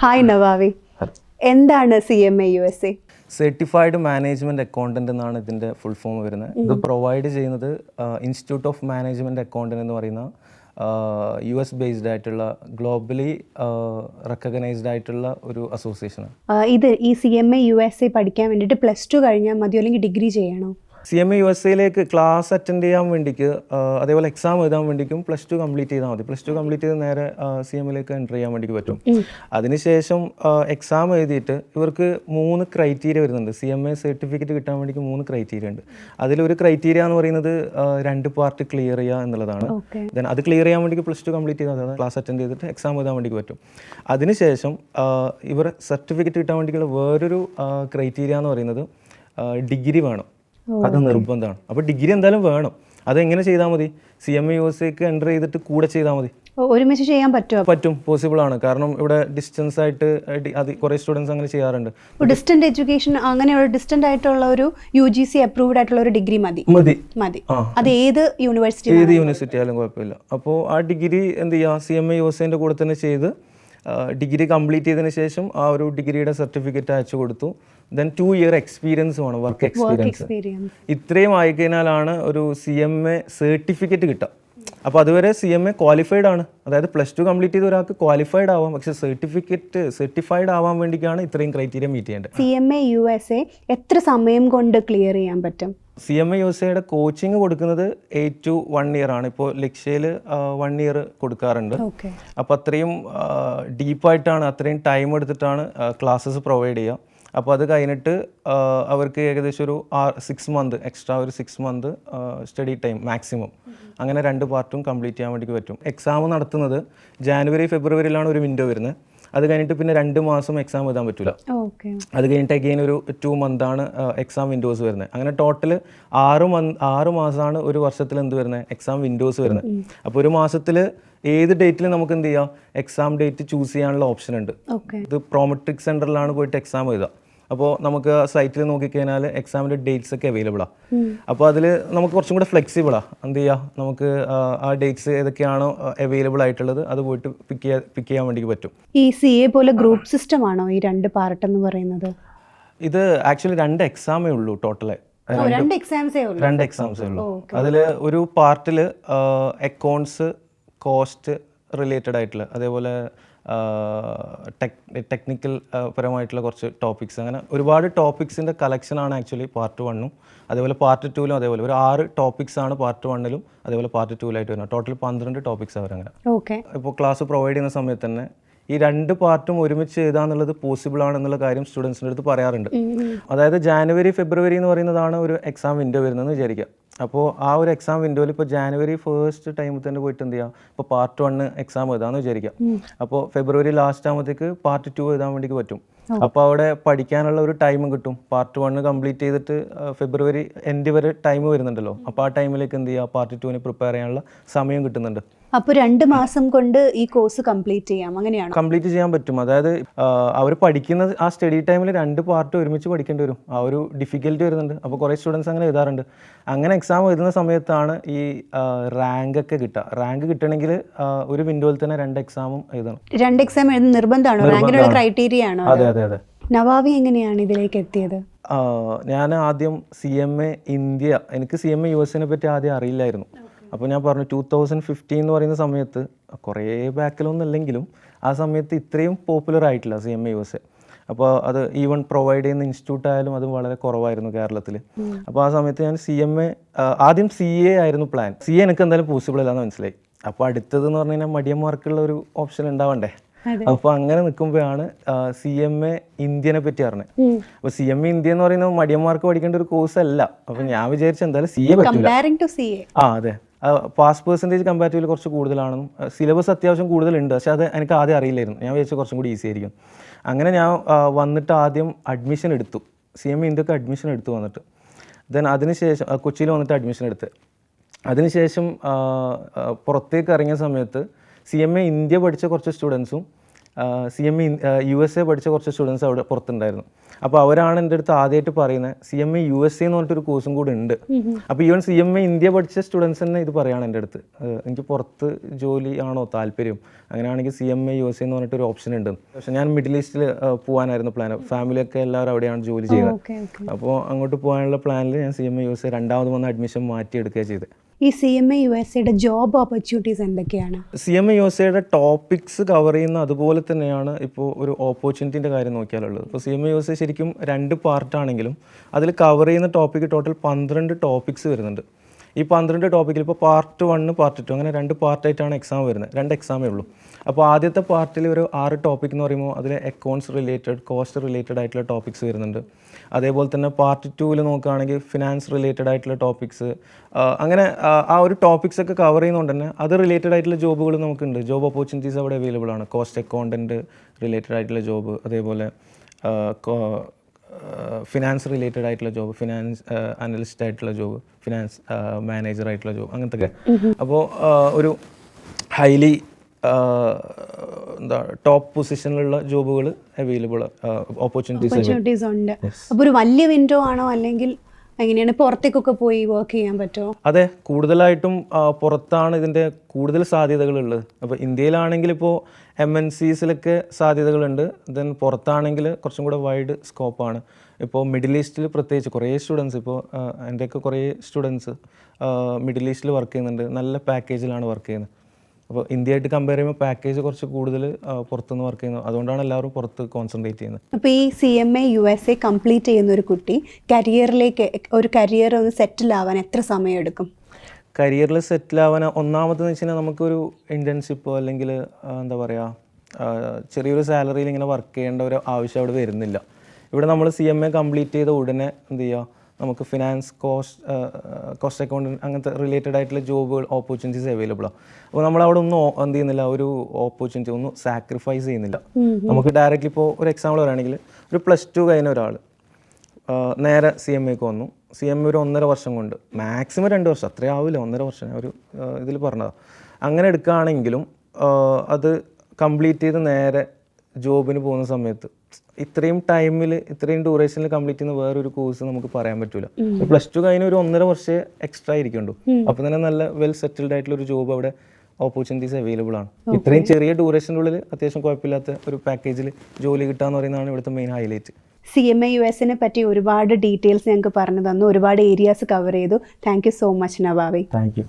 Hi നവാവി, എന്താണ് CMA USA? Certified management accountant എന്നാണ് ഇതിൻ്റെ ഫുൾ ഫോം വരുന്നത്. ഇത് പ്രൊവൈഡ് ചെയ്യുന്നത് ഇൻസ്റ്റിറ്റ്യൂട്ട് ഓഫ് മാനേജ്മെൻറ്റ് അക്കൗണ്ടൻ്റ് എന്ന് പറയുന്ന US ബേസ്ഡ് ആയിട്ടുള്ള ഗ്ലോബലി റെക്കഗ്നൈസ്ഡ് ആയിട്ടുള്ള ഒരു അസോസിയേഷനാണ്. ഈ CMA USA പഠിക്കാൻ വേണ്ടിയിട്ട് +2 കഴിഞ്ഞാൽ മതിയോ അല്ലെങ്കിൽ ഡിഗ്രി ചെയ്യണോ? CMA USAയിലേക്ക് ക്ലാസ് അറ്റൻഡ് ചെയ്യാൻ വേണ്ടിക്ക് അതേപോലെ എക്സാം എഴുതാൻ വേണ്ടിക്കും +2 കംപ്ലീറ്റ് ചെയ്താൽ മതി. +2 കംപ്ലീറ്റ് ചെയ്ത് നേരെ CMAയിലേക്ക് എൻ്റർ ചെയ്യാൻ വേണ്ടി പറ്റും. അതിനുശേഷം എക്സാം എഴുതിയിട്ട് ഇവർക്ക് 3 ക്രൈറ്റീരിയ വരുന്നുണ്ട്. CMA സർട്ടിഫിക്കറ്റ് കിട്ടാൻ വേണ്ടിക്ക് 3 ക്രൈറ്റീരിയ ഉണ്ട്. അതിലൊരു ക്രൈറ്റീരിയ എന്ന് പറയുന്നത് 2 പാർട്ട് ക്ലിയർ ചെയ്യുക എന്നുള്ളതാണ്. ദെൻ അത് ക്ലിയർ ചെയ്യാൻ വേണ്ടി +2 കംപ്ലീറ്റ് ചെയ്താൽ ക്ലാസ് അറ്റൻഡ് ചെയ്തിട്ട് എക്സാം എഴുതാൻ വേണ്ടി പറ്റും. അതിനുശേഷം ഇവർ സർട്ടിഫിക്കറ്റ് കിട്ടാൻ വേണ്ടിയിട്ടുള്ള വേറൊരു ക്രൈറ്റീരിയ എന്ന് പറയുന്നത് ഡിഗ്രി വേണം. അത് നിർബന്ധമാണ്. അപ്പോൾ ഡിഗ്രി എന്തായാലും വേണം. അതെങ്ങനെ ചെയ്താൽ മതി? CMA USAക്ക് എൻ്റർ ചെയ്തിട്ട് കൂടെ ചെയ്താൽ മതി. ഒരുമിച്ച് ചെയ്യാൻ പറ്റുമോ? പറ്റും, പോസിബിൾ ആണ്. കാരണം ഇവിടെ ഡിസ്റ്റൻസ് ആയിട്ട് കുറേ സ്റ്റുഡൻസ് അങ്ങനെ ചെയ്യാറുണ്ട്. ഡിസ്റ്റന്റ് എഡ്യൂക്കേഷൻ, അങ്ങനെയുള്ള ഡിസ്റ്റന്റ് ആയിട്ടുള്ള ഒരു UGC അപ്രൂവ്ഡ് ആയിട്ടുള്ള ഒരു ഡിഗ്രി മതി. അത് ഏത് യൂണിവേഴ്സിറ്റി ആയാലും കുഴപ്പമില്ല. അപ്പോൾ ആ ഡിഗ്രി എന്ത് ചെയ്യുക, CMA USAൻ്റെ കൂടെ തന്നെ ചെയ്ത് ഡിഗ്രി കംപ്ലീറ്റ് ചെയ്തതിന് ശേഷം ആ ഒരു ഡിഗ്രിയുടെ സർട്ടിഫിക്കറ്റ് അയച്ചു കൊടുത്തു. ദെൻ 2 ഇയർ എക്സ്പീരിയൻസ് വേണം, വർക്ക് എക്സ്പീരിയൻസ്. ഇത്രയും ആയിക്കഴിഞ്ഞാലാണ് ഒരു CMA സർട്ടിഫിക്കറ്റ് കിട്ടുക. അപ്പോൾ അതുവരെ CMA ക്വാളിഫൈഡ് ആണ്. അതായത് +2 കംപ്ലീറ്റ് ചെയ്ത ഒരാൾക്ക് ക്വാളിഫൈഡ് ആവാം, പക്ഷേ സർട്ടിഫൈഡ് ആവാൻ വേണ്ടിയിട്ടാണ് ഇത്രയും ക്രൈറ്റീരിയ മീറ്റ് ചെയ്യേണ്ടത്. CMA USA എത്ര സമയം കൊണ്ട് ക്ലിയർ ചെയ്യാൻ പറ്റും? CMA USAയുടെ കോച്ചിങ് കൊടുക്കുന്നത് 8 to 1 ഇയർ ആണ്. ഇപ്പോൾ ലക്ഷ്യയിൽ 1 ഇയർ കൊടുക്കാറുണ്ട്. അപ്പോൾ അത്രയും ഡീപ്പായിട്ടാണ്, അത്രയും ടൈം എടുത്തിട്ടാണ് ക്ലാസ്സസ് പ്രൊവൈഡ് ചെയ്യുക. അപ്പോൾ അത് കഴിഞ്ഞിട്ട് അവർക്ക് ഏകദേശം ഒരു 6 മന്ത് എക്സ്ട്രാ, ഒരു 6 മന്ത് സ്റ്റഡി ടൈം മാക്സിമം. അങ്ങനെ 2 പാർട്ടും കംപ്ലീറ്റ് ചെയ്യാൻ വേണ്ടി പറ്റും. എക്സാം നടത്തുന്നത് ജാനുവരി ഫെബ്രുവരിയിലാണ് ഒരു വിൻഡോ വരുന്നത്. അത് കഴിഞ്ഞിട്ട് പിന്നെ 2 മാസം എക്സാം എഴുതാൻ പറ്റില്ല. അത് കഴിഞ്ഞിട്ട് അഗെയിൻ ഒരു 2 മന്താണ് എക്സാം വിൻഡോസ് വരുന്നത്. അങ്ങനെ ടോട്ടൽ 6 മാസമാണ് ഒരു വർഷത്തിൽ എന്ത് വരുന്നത്, എക്സാം വിൻഡോസ് വരുന്നത്. അപ്പോൾ ഒരു മാസത്തിൽ ഏത് ഡേറ്റിൽ നമുക്ക് എന്ത് ചെയ്യാം, എക്സാം ഡേറ്റ് ചൂസ് ചെയ്യാനുള്ള ഓപ്ഷൻ ഉണ്ട്. ഇത് പ്രോമെട്രിക് സെൻറ്ററിലാണ് പോയിട്ട് എക്സാം എഴുതുക. അപ്പോൾ നമുക്ക് സൈറ്റിൽ നോക്കിക്കഴിഞ്ഞാൽ എക്സാമിൻ്റെ ഡേറ്റ്സ് ഒക്കെ അവൈലബിളാണ്. അപ്പോൾ അതിൽ നമുക്ക് കുറച്ചും കൂടെ ഫ്ലെക്സിബിളാണ്. എന്ത് ചെയ്യുക, നമുക്ക് ആ ഡേറ്റ്സ് ഏതൊക്കെയാണോ അവൈലബിൾ ആയിട്ടുള്ളത് അത് പോയിട്ട് പിക്ക് ചെയ്യാൻ വേണ്ടി പറ്റും. ഈ CA പോലെ ഗ്രൂപ്പ് സിസ്റ്റം ആണോ ഈ 2 പാർട്ട് എന്ന് പറയുന്നത്? ഇത് ആക്ച്വലി 2 എക്സാമേ ഉള്ളൂ ടോട്ടല്. 2 എക്സാംസേ ഉള്ളൂ. അതിൽ ഒരു പാർട്ടിൽ അക്കൗണ്ട്സ്, കോസ്റ്റ് റിലേറ്റഡ് ആയിട്ടുള്ള, അതേപോലെ ടെക്നിക്കൽ പരമായിട്ടുള്ള കുറച്ച് ടോപ്പിക്സ്, അങ്ങനെ ഒരുപാട് ടോപ്പിക്സിൻ്റെ കളക്ഷനാണ് ആക്ച്വലി പാർട്ട് 1ഉം. അതേപോലെ പാർട്ട് 2ലും അതേപോലെ ഒരു 6 ടോപ്പിക്സ് ആണ് പാർട്ട് 1ലും അതേപോലെ പാർട്ട് 2ലായിട്ട് വരുന്നത്. ടോട്ടൽ 12 ടോപ്പിക്സ് അവരങ്ങനെ. ഇപ്പോൾ ക്ലാസ് പ്രൊവൈഡ് ചെയ്യുന്ന സമയത്ത് തന്നെ ഈ 2 പാർട്ടും ഒരുമിച്ച് എഴുതാന്നുള്ളത് പോസിബിൾ ആണെന്നുള്ള കാര്യം സ്റ്റുഡൻസിൻ്റെ അടുത്ത് പറയാറുണ്ട്. അതായത് ജാനുവരി ഫെബ്രുവരി എന്ന് പറയുന്നതാണ് ഒരു എക്സാം വിൻഡോ വരുന്നതെന്ന് വിചാരിക്കുക. അപ്പോൾ ആ ഒരു എക്സാം വിൻഡോയിൽ ഇപ്പോൾ ജാനുവരി 1st ടൈമിൽ തന്നെ പോയിട്ട് എന്ത് ചെയ്യുക, ഇപ്പോൾ പാർട്ട് 1 എക്സാം എഴുതാമെന്ന് വിചാരിക്കുക. അപ്പോൾ ഫെബ്രുവരി ലാസ്റ്റ് ആകുമ്പോഴത്തേക്ക് പാർട്ട് 2 എഴുതാൻ വേണ്ടി പറ്റും. അപ്പോൾ അവിടെ പഠിക്കാനുള്ള ഒരു ടൈമും കിട്ടും. പാർട്ട് 1 കംപ്ലീറ്റ് ചെയ്തിട്ട് ഫെബ്രുവരി എൻഡ് വരെ ടൈം വരുന്നുണ്ടല്ലോ. അപ്പോൾ ആ ടൈമിലേക്ക് എന്ത് ചെയ്യുക, പാർട്ട് 2 പ്രിപ്പയർ ചെയ്യാനുള്ള സമയം കിട്ടുന്നുണ്ട്. അപ്പോൾ 2 മാസം കൊണ്ട് ഈ കോഴ്സ് കംപ്ലീറ്റ് ചെയ്യാം, അങ്ങനെയാണ്? കംപ്ലീറ്റ് ചെയ്യാൻ പറ്റും. അതായത് അവർ പഠിക്കുന്ന ആ സ്റ്റഡി ടൈമിൽ 2 പാർട്ട് ഒരുമിച്ച് പഠിക്കേണ്ടി വരും. ആ ഒരു ഡിഫിക്കൽറ്റി വരുന്നുണ്ട്. അപ്പോൾ കുറേ സ്റ്റുഡൻസ് അങ്ങനെ എഴുതാറുണ്ട്. അങ്ങനെ എക്സാം എഴുതുന്ന സമയത്താണ് ഈ റാങ്ക് ഒക്കെ കിട്ടുക. റാങ്ക് കിട്ടണമെങ്കിൽ ഒരു വിൻഡോയിൽ തന്നെ 2 എക്സാമും എഴുതണം. 2 എക്സാം എഴുതുന്ന നിർബന്ധമാണോ? റാങ്കിനുള്ള ക്രൈറ്റീരിയ ആണോ? അതെ അതെ അതെ. നവാവി എങ്ങനെയാണ് ഇതിലേക്ക് എത്തിയത്? ഞാൻ ആദ്യം CMA ഇന്ത്യ, എനിക്ക് CMA USAനെ പറ്റി ആദ്യം അറിയില്ലായിരുന്നു. അപ്പോൾ ഞാൻ പറഞ്ഞു 2015 എന്ന് പറയുന്ന സമയത്ത്, കുറേ ബാക്കിലൊന്നും അല്ലെങ്കിലും ആ സമയത്ത് ഇത്രയും പോപ്പുലർ ആയിട്ടില്ല CMA USA. അപ്പോൾ അത് ഈവൻ പ്രൊവൈഡ് ചെയ്യുന്ന ഇൻസ്റ്റിറ്റ്യൂട്ട് ആയാലും അത് വളരെ കുറവായിരുന്നു കേരളത്തിൽ. അപ്പോൾ ആ സമയത്ത് ഞാൻ ആദ്യം CA ആയിരുന്നു പ്ലാൻ. CA എനിക്ക് എന്തായാലും പോസിബിൾ അല്ലാന്ന് മനസ്സിലായി. അപ്പോൾ അടുത്തതെന്ന് പറഞ്ഞു കഴിഞ്ഞാൽ മടിയന്മാർക്കുള്ള ഒരു ഓപ്ഷൻ ഉണ്ടാവണ്ടേ. അപ്പോൾ അങ്ങനെ നിൽക്കുമ്പോഴാണ് CMA ഇന്ത്യനെ പറ്റി അറിഞ്ഞത്. അപ്പോൾ CMA ഇന്ത്യ എന്ന് പറയുന്നത് മടിയന്മാർക്ക് പഠിക്കേണ്ട ഒരു കോഴ്സ് അല്ല. അപ്പോൾ ഞാൻ വിചാരിച്ചു എന്തായാലും CA പറ്റില്ല. അതെ, പാസ് പെർസെൻറ്റേജ് കമ്പാരിറ്റീവ്ലി കുറച്ച് കൂടുതലാണെന്നും സിലബസ് അത്യാവശ്യം കൂടുതലുണ്ട്. പക്ഷേ അത് എനിക്ക് ആദ്യം അറിയില്ലായിരുന്നു. ഞാൻ വിചാരിച്ചു കുറച്ചും കൂടി ഈസി ആയിരിക്കും. അങ്ങനെ ഞാൻ വന്നിട്ട് ആദ്യം അഡ്മിഷൻ എടുത്തു. CMA ഇന്ത്യക്ക് അഡ്മിഷൻ എടുത്തു വന്നിട്ട്. ദെൻ അതിനുശേഷം കൊച്ചിയിൽ വന്നിട്ട് അഡ്മിഷൻ എടുത്ത്. അതിനുശേഷം പുറത്തേക്ക് ഇറങ്ങിയ സമയത്ത് CMA ഇന്ത്യ പഠിച്ച കുറച്ച് സ്റ്റുഡൻസും CMA USA പഠിച്ച കുറച്ച് സ്റ്റുഡൻസ് അവിടെ പുറത്തുണ്ടായിരുന്നു. അപ്പോൾ അവരാണ് എൻ്റെ അടുത്ത് ആദ്യമായിട്ട് പറയുന്നത് CMA USA എന്ന് പറഞ്ഞിട്ടൊരു കോഴ്സും കൂടി ഉണ്ട്. അപ്പോൾ ഈവൻ CMA ഇന്ത്യ പഠിച്ച സ്റ്റുഡൻസ് തന്നെ ഇത് പറയുകയാണ് എൻ്റെ അടുത്ത്, എനിക്ക് പുറത്ത് ജോലി ആണോ താല്പര്യം, അങ്ങനെയാണെങ്കിൽ CMA USA എന്ന് പറഞ്ഞിട്ടൊരു ഓപ്ഷൻ ഉണ്ട്. പക്ഷേ ഞാൻ മിഡിൽ ഈസ്റ്റിൽ പോകാനായിരുന്നു പ്ലാൻ. ഫാമിലിയൊക്കെ എല്ലാവരും അവിടെയാണ് ജോലി ചെയ്തത്. അപ്പോൾ അങ്ങോട്ട് പോകാനുള്ള പ്ലാനിൽ ഞാൻ CMA USA രണ്ടാമത് വന്ന് അഡ്മിഷൻ മാറ്റിയെടുക്കുകയാണ് ചെയ്തത്. ഈ CMA USAയുടെ ജോബ് ഓപ്പർച്യൂണിറ്റീസ് എന്തൊക്കെയാണ്? CMA USAയുടെ ടോപ്പിക്സ് കവർ ചെയ്യുന്ന അതുപോലെ തന്നെയാണ് ഇപ്പോൾ ഒരു ഓപ്പർച്യൂണിറ്റീൻ്റെ കാര്യം നോക്കിയാലുള്ളത്. ഇപ്പോൾ CMA USA ശരിക്കും 2 പാർട്ടാണെങ്കിലും അതിൽ കവർ ചെയ്യുന്ന ടോപ്പിക്ക് ടോട്ടൽ 12 ടോപ്പിക്സ് വരുന്നുണ്ട്. ഈ 12 ടോപ്പിക്കിൽ ഇപ്പോൾ പാർട്ട് 1 പാർട്ട് 2 അങ്ങനെ 2 പാർട്ടായിട്ടാണ് എക്സാം വരുന്നത്. 2 എക്സാമേ ഉള്ളൂ. അപ്പോൾ ആദ്യത്തെ പാർട്ടിൽ ഒരു 6 ടോപ്പിക് എന്ന് പറയുമ്പോൾ അതിൽ അക്കൗണ്ട്സ് റിലേറ്റഡ്, കോസ്റ്റ് റിലേറ്റഡ് ആയിട്ടുള്ള ടോപ്പിക്സ് വരുന്നുണ്ട്. അതേപോലെ തന്നെ പാർട്ട് 2 നോക്കുകയാണെങ്കിൽ ഫിനാൻസ് റിലേറ്റഡ് ആയിട്ടുള്ള ടോപ്പിക്സ്, അങ്ങനെ ആ ഒരു ടോപ്പിക്സ് ഒക്കെ കവർ ചെയ്യുന്നതുകൊണ്ട് തന്നെ അത് റിലേറ്റഡ് ആയിട്ടുള്ള ജോബുകൾ നമുക്കുണ്ട്. ജോബ് ഓപ്പർച്യൂണിറ്റീസ് അവിടെ അവൈലബിൾ ആണ്. കോസ്റ്റ് അക്കൗണ്ടൻറ്റ് റിലേറ്റഡ് ആയിട്ടുള്ള ജോബ്, അതേപോലെ ഫിനാൻസ് റിലേറ്റഡ് ആയിട്ടുള്ള ജോബ്, ഫിനാൻസ് അനലിസ്റ്റ് ആയിട്ടുള്ള ജോബ്, ഫിനാൻസ് മാനേജർ ആയിട്ടുള്ള ജോബ്, അങ്ങനത്തെ ഒക്കെ. അപ്പോൾ ഒരു ഹൈലി എന്താ ടോപ്പ് പൊസിഷനിലുള്ള ജോബുകൾ അവൈലബിൾ, ഓപ്പർച്യൂണിറ്റീസ് ഉണ്ട്. അപ്പോൾ ഒരു വലിയ വിൻഡോ ആണോ, അല്ലെങ്കിൽ എങ്ങനെയാണ്, പുറത്തേക്കൊക്കെ പോയി വർക്ക് ചെയ്യാൻ പറ്റുമോ? അതെ, കൂടുതലായിട്ടും പുറത്താണ് ഇതിൻ്റെ കൂടുതൽ സാധ്യതകളുള്ളത്. അപ്പോൾ ഇന്ത്യയിലാണെങ്കിൽ ഇപ്പോൾ MNCസിലൊക്കെ സാധ്യതകളുണ്ട്. ദെൻ പുറത്താണെങ്കിൽ കുറച്ചും കൂടെ വൈഡ് സ്കോപ്പാണ്. ഇപ്പോൾ മിഡിൽ ഈസ്റ്റിൽ പ്രത്യേകിച്ച് കുറേ സ്റ്റുഡൻസ്, ഇപ്പോൾ എൻ്റെയൊക്കെ കുറേ സ്റ്റുഡൻസ് മിഡിൽ ഈസ്റ്റിൽ വർക്ക് ചെയ്യുന്നുണ്ട്. നല്ല പാക്കേജിലാണ് വർക്ക് ചെയ്യുന്നത്. അപ്പോൾ ഇന്ത്യയായിട്ട് കമ്പയർ ചെയ്യുമ്പോൾ പാക്കേജ് കുറച്ച് കൂടുതൽ പുറത്തുനിന്ന് വർക്ക് ചെയ്യുന്നത്. അതുകൊണ്ടാണ് എല്ലാവരും പുറത്ത് കോൺസെൻട്രേറ്റ് ചെയ്യുന്നത്. അപ്പോൾ ഈ CMA USA കംപ്ലീറ്റ് ചെയ്യുന്ന ഒരു കുട്ടി കരിയർ ഒന്ന് സെറ്റിൽ ആവാൻ എത്ര സമയം എടുക്കും? കരിയറിൽ സെറ്റിൽ ആവാൻ ഒന്നാമതെന്ന് വെച്ച് കഴിഞ്ഞാൽ നമുക്കൊരു ഇൻറ്റേൺഷിപ്പോ അല്ലെങ്കിൽ എന്താ പറയുക ചെറിയൊരു സാലറിയിൽ ഇങ്ങനെ വർക്ക് ചെയ്യേണ്ട ഒരു ആവശ്യം അവിടെ വരുന്നില്ല. ഇവിടെ നമ്മൾ CMA കംപ്ലീറ്റ് ചെയ്ത ഉടനെ എന്ത് ചെയ്യുക, നമുക്ക് ഫിനാൻസ്, കോസ്റ്റ് അക്കൗണ്ടൻറ്റ് അങ്ങനത്തെ റിലേറ്റഡ് ആയിട്ടുള്ള ജോബുകൾ ഓപ്പർച്യൂണിറ്റീസ് അവൈലബിൾ ആണ്. അപ്പോൾ നമ്മളവിടെ ഒന്നും എന്ത് ചെയ്യുന്നില്ല, ഒരു ഓപ്പർച്യൂണിറ്റി ഒന്നും സാക്രിഫൈസ് ചെയ്യുന്നില്ല. നമുക്ക് ഡയറക്റ്റ്ലി ഇപ്പോൾ ഒരു എക്സാമ്പിൾ പറയുകയാണെങ്കിൽ ഒരു +2 കഴിഞ്ഞ ഒരാൾ നേരെ CMAക്ക് വന്നു. CMA ഒരു 1.5 വർഷം കൊണ്ട്, മാക്സിമം 2 വർഷം, അത്രയും ആവില്ല, 1.5 വർഷം ഒരു ഇതിൽ പറഞ്ഞതാണ്. അങ്ങനെ എടുക്കുകയാണെങ്കിലും അത് കംപ്ലീറ്റ് ചെയ്ത് നേരെ ജോബിന് പോകുന്ന സമയത്ത് ഇത്രയും ടൈമിൽ ഇത്രയും ഡ്യൂറേഷനിൽ കംപ്ലീറ്റ് ചെയ്യുന്ന വേറൊരു കോഴ്സ് നമുക്ക് പറയാൻ പറ്റില്ല. +2 കഴിഞ്ഞ ഒരു 1.5 വർഷം എക്സ്ട്രാ ഇരിക്കുന്നുണ്ടോ, അപ്പം തന്നെ നല്ല വെൽ സെറ്റിൽഡ് ആയിട്ടുള്ള ഒരു ജോബ് അവിടെ ഓപ്പർച്യൂണിറ്റീസ് അവൈലബിൾ ആണ്. ഇത്രയും ചെറിയ ഡ്യൂറേഷൻ്റെ ഉള്ളിൽ അത്യാവശ്യം കുഴപ്പമില്ലാത്ത ഒരു പാക്കേജിൽ ജോലി കിട്ടാന്ന് പറയുന്നതാണ് ഇവിടുത്തെ മെയിൻ ഹൈലൈറ്റ്. CMA USനെ പറ്റി ഒരുപാട് ഡീറ്റെയിൽസ് ഞങ്ങൾക്ക് പറഞ്ഞു തന്നു, ഒരുപാട് ഏരിയാസ് കവർ ചെയ്തു. Thank you so much Nawawi. Thank U.